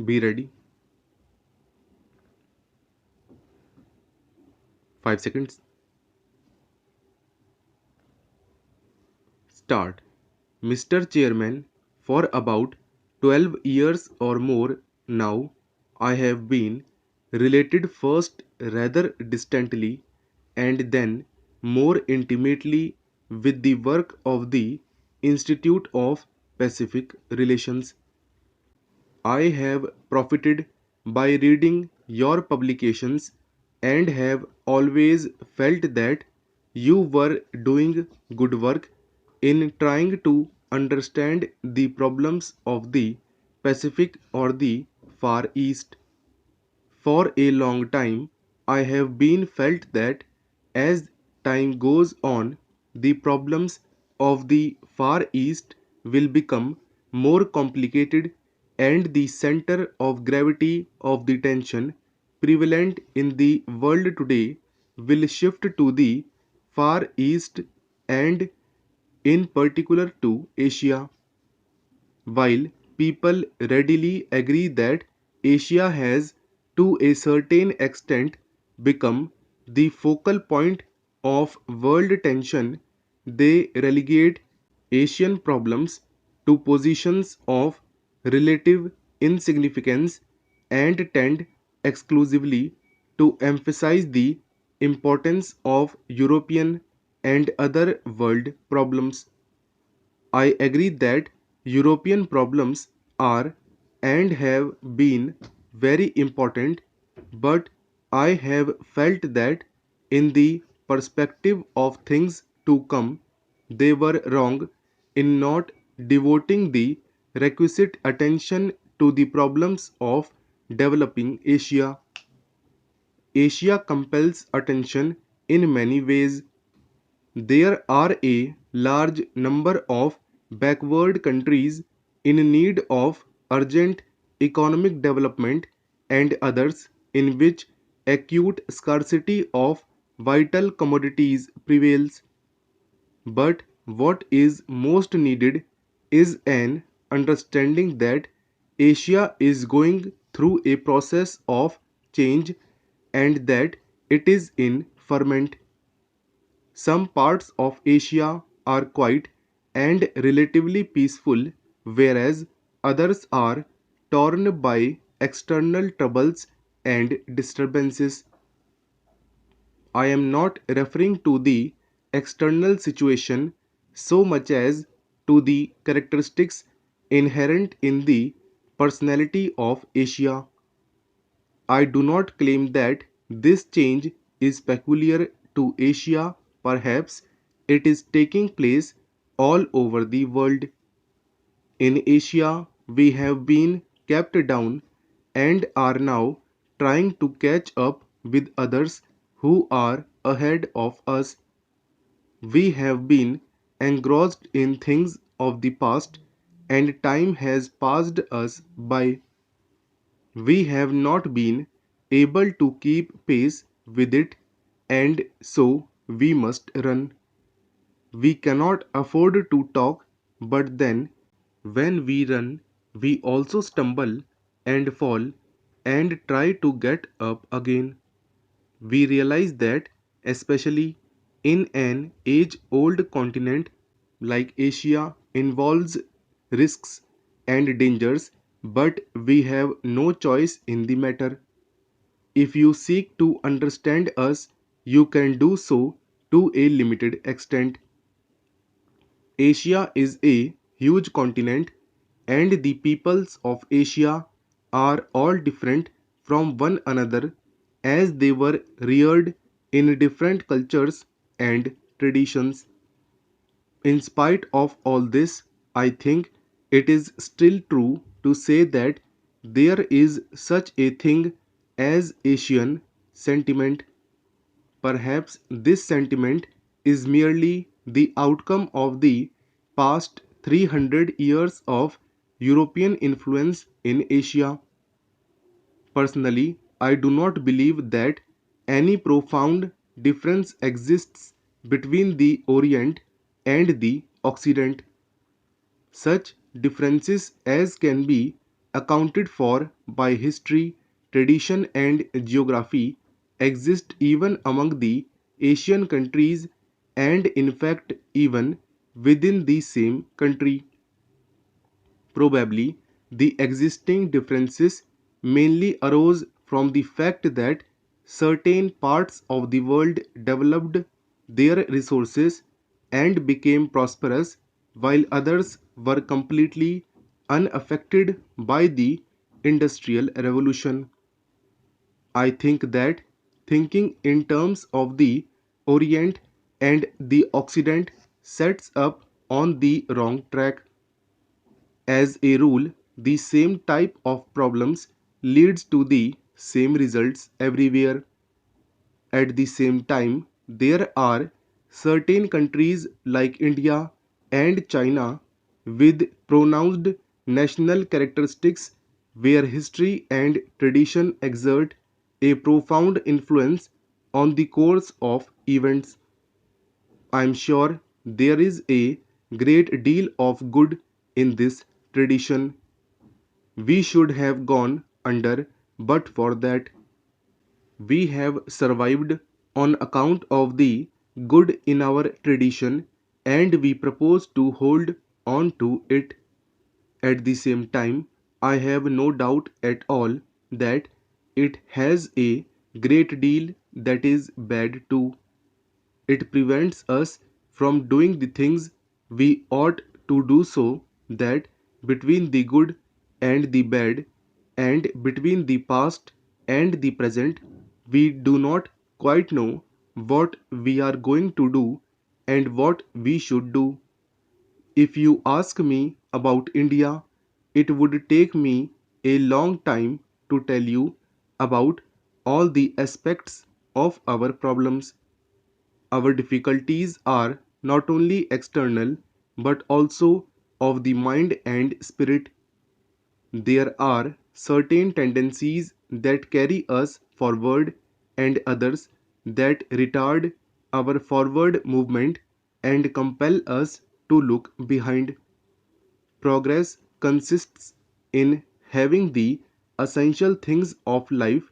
Be ready. 5 seconds. Start. Mr. Chairman, for about 12 years or more now, I have been related first rather distantly and then more intimately with the work of the Institute of Pacific Relations. I have profited by reading your publications and have always felt that you were doing good work in trying to understand the problems of the Pacific or the Far East. For a long time, I have been felt that as time goes on, the problems of the Far East will become more complicated and the center of gravity of the tension prevalent in the world today will shift to the Far East and in particular to Asia. While people readily agree that Asia has, to a certain extent, become the focal point of world tension, they relegate Asian problems to positions of relative insignificance and tend exclusively to emphasize the importance of European and other world problems. I agree that European problems are and have been very important, but I have felt that in the perspective of things to come, they were wrong in not devoting the requisite attention to the problems of developing Asia. Asia compels attention in many ways. There are a large number of backward countries in need of urgent economic development and others in which acute scarcity of vital commodities prevails. But what is most needed is an understanding that Asia is going through a process of change and that it is in ferment. Some parts of Asia are quiet and relatively peaceful, whereas others are torn by external troubles and disturbances. I am not referring to the external situation so much as to the characteristics inherent in the personality of Asia. I do not claim that this change is peculiar to Asia, perhaps it is taking place all over the world. In Asia, we have been kept down and are now trying to catch up with others who are ahead of us. We have been engrossed in things of the past, and time has passed us by. We have not been able to keep pace with it, and so we must run. We cannot afford to talk, but then when we run, we also stumble and fall and try to get up again. We realize that, especially in an age old continent like Asia, involves risks and dangers, but we have no choice in the matter. If you seek to understand us, you can do so to a limited extent. Asia is a huge continent, and the peoples of Asia are all different from one another as they were reared in different cultures and traditions. In spite of all this, I think it is still true to say that there is such a thing as Asian sentiment. Perhaps this sentiment is merely the outcome of the past 300 years of European influence in Asia. Personally, I do not believe that any profound difference exists between the Orient and the Occident. Such differences as can be accounted for by history, tradition, and geography, exist even among the Asian countries and, in fact, even within the same country. Probably, the existing differences mainly arose from the fact that certain parts of the world developed their resources and became prosperous, while others were completely unaffected by the Industrial Revolution. I think that thinking in terms of the Orient and the Occident sets up on the wrong track. As a rule, the same type of problems leads to the same results everywhere. At the same time, there are certain countries like India and China with pronounced national characteristics where history and tradition exert a profound influence on the course of events. I am sure there is a great deal of good in this tradition. We should have gone under, but for that, we have survived on account of the good in our tradition and we propose to hold on to it. At the same time, I have no doubt at all that it has a great deal that is bad too. It prevents us from doing the things we ought to do, so that between the good and the bad, and between the past and the present, we do not quite know what we are going to do and what we should do. If you ask me about India, it would take me a long time to tell you about all the aspects of our problems. Our difficulties are not only external but also of the mind and spirit. There are certain tendencies that carry us forward and others that retard our forward movement and compel us to look behind. Progress consists in having the essential things of life,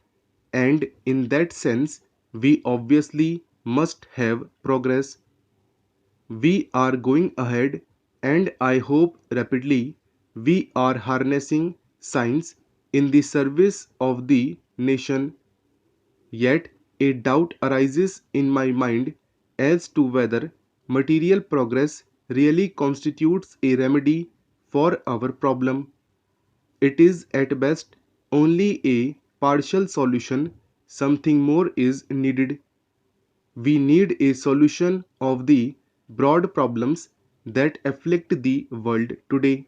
and in that sense, we obviously must have progress. We are going ahead, and I hope rapidly. We are harnessing science in the service of the nation. Yet a doubt arises in my mind as to whether material progress really constitutes a remedy for our problem. It is at best only a partial solution, something more is needed. We need a solution of the broad problems that afflict the world today.